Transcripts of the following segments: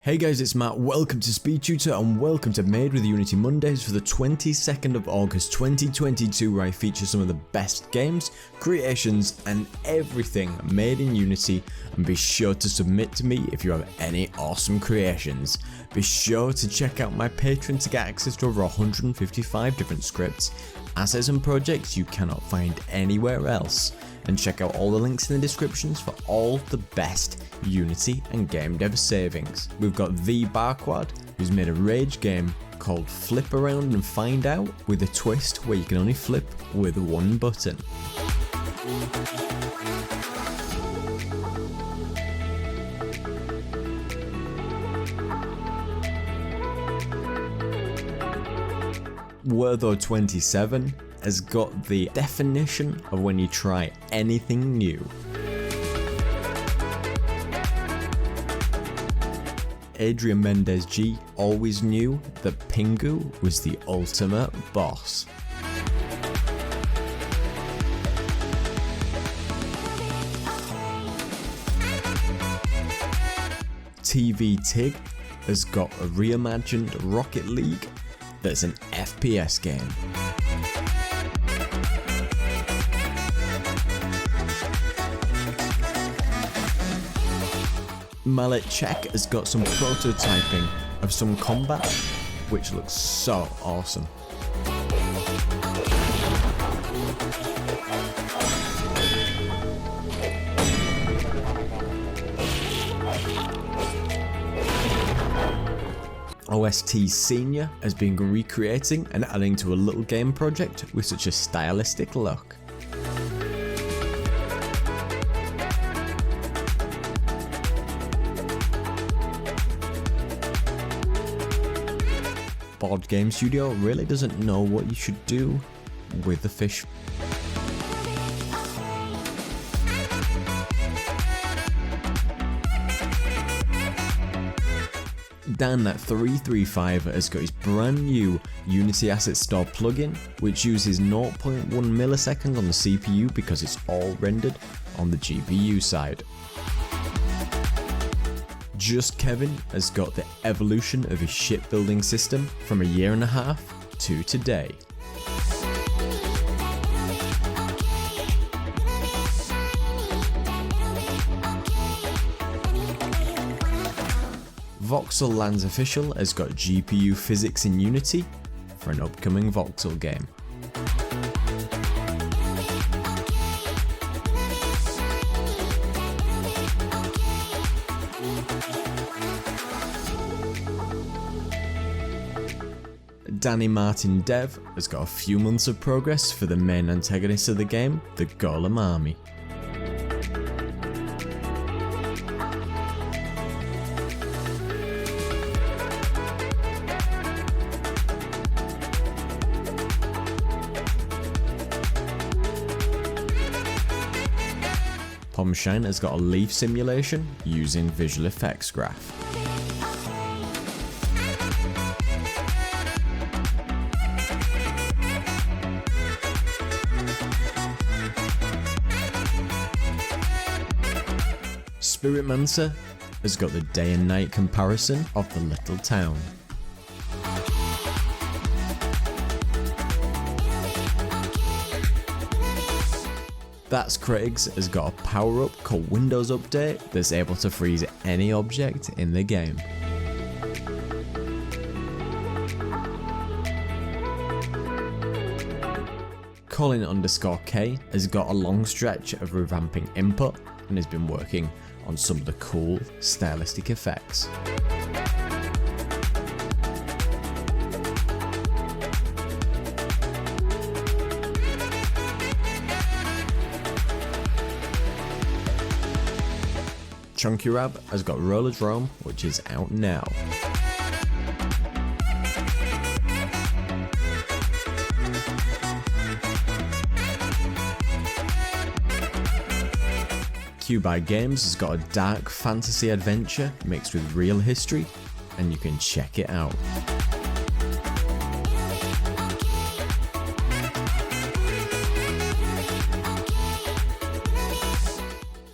Hey guys, it's Matt, welcome to SpeedTutor and welcome to Made with Unity Mondays for the 22nd of August 2022, where I feature some of the best games, creations and everything made in Unity. And be sure to submit to me if you have any awesome creations. Be sure to check out my Patreon to get access to over 155 different scripts, assets and projects you cannot find anywhere else. And check out all the links in the descriptions for all the best Unity and game dev savings. We've got the Barquad, who's made a rage game called Flip Around and Find Out, with a twist where you can only flip with one button. Wortho27 has got the definition of when you try anything new. Adrian Mendez G always knew that Pingu was the ultimate boss. TV Tig has got a reimagined Rocket League that's an FPS game. Mallet Check has got some prototyping of some combat, which looks so awesome. OST Senior has been recreating and adding to a little game project with such a stylistic look. Board Game Studio really doesn't know what you should do with the fish. Dan at 335 has got his brand new Unity Asset Store plugin, which uses 0.1 milliseconds on the CPU because it's all rendered on the GPU side. Just Kevin has got the evolution of his shipbuilding system from a year and a half to today. Voxel Lands Official has got GPU physics in Unity for an upcoming Voxel game. Danny Martin Dev has got a few months of progress for the main antagonist of the game, the Golem Army. Pomshine has got a leaf simulation using visual effects graph. Spiritmancer has got the day and night comparison of the little town. That's Craigs has got a power up called Windows Update that's able to freeze any object in the game. Colin_K has got a long stretch of revamping input and has been working on some of the cool stylistic effects. Chunky Rab has got Rollerdrome, which is out now. Cubi Games has got a dark fantasy adventure mixed with real history, and you can check it out.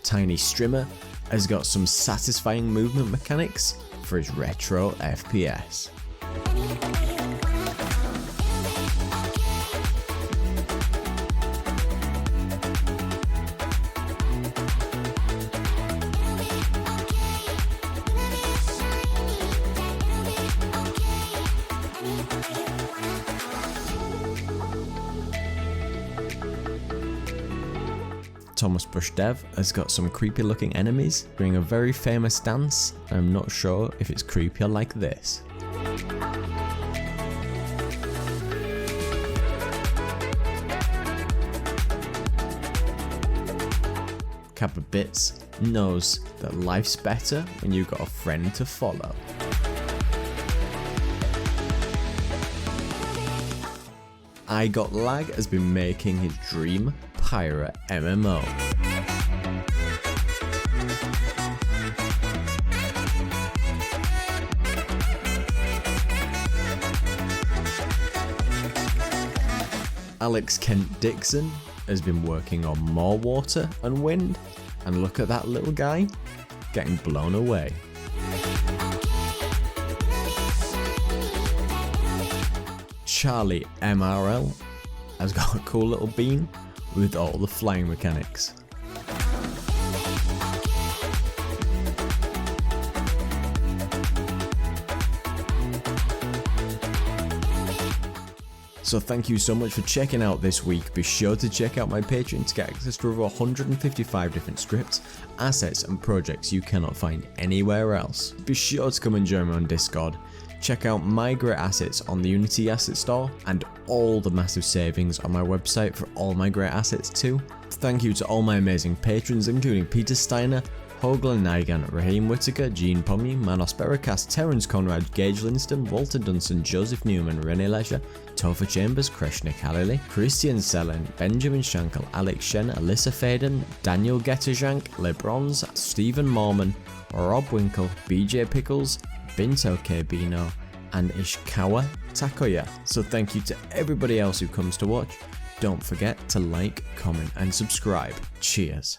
Tiny Strimmer has got some satisfying movement mechanics for his retro FPS. Thomas Brush Dev has got some creepy looking enemies doing a very famous dance. I'm not sure if it's creepier like this. Kappa Bits knows that life's better when you've got a friend to follow. I Got Lag has been making his dream pirate MMO. Alex Kent Dixon has been working on more water and wind, and look at that little guy getting blown away. Charlie MRL has got a cool little bean with all the flying mechanics. So thank you so much for checking out this week. Be sure to check out my Patreon to get access to over 155 different scripts, assets and projects you cannot find anywhere else. Be sure to come and join me on Discord. Check out my great assets on the Unity Asset Store and all the massive savings on my website for all my great assets too. Thank you to all my amazing patrons including Peter Steiner, Hoglan Nigan, Raheem Whittaker, Gene Pommy, Manos Beracast, Terence Conrad, Gage Linston, Walter Dunson, Joseph Newman, Rene Leisure, Topher Chambers, Kreshna Kalili, Christian Sellen, Benjamin Shankel, Alex Shen, Alyssa Faden, Daniel Getterjank, Lebrons, Stephen Mormon, Rob Winkle, BJ Pickles, Binto Kbino, and Ishikawa Takoya. So thank you to everybody else who comes to watch. Don't forget to like, comment and subscribe. Cheers.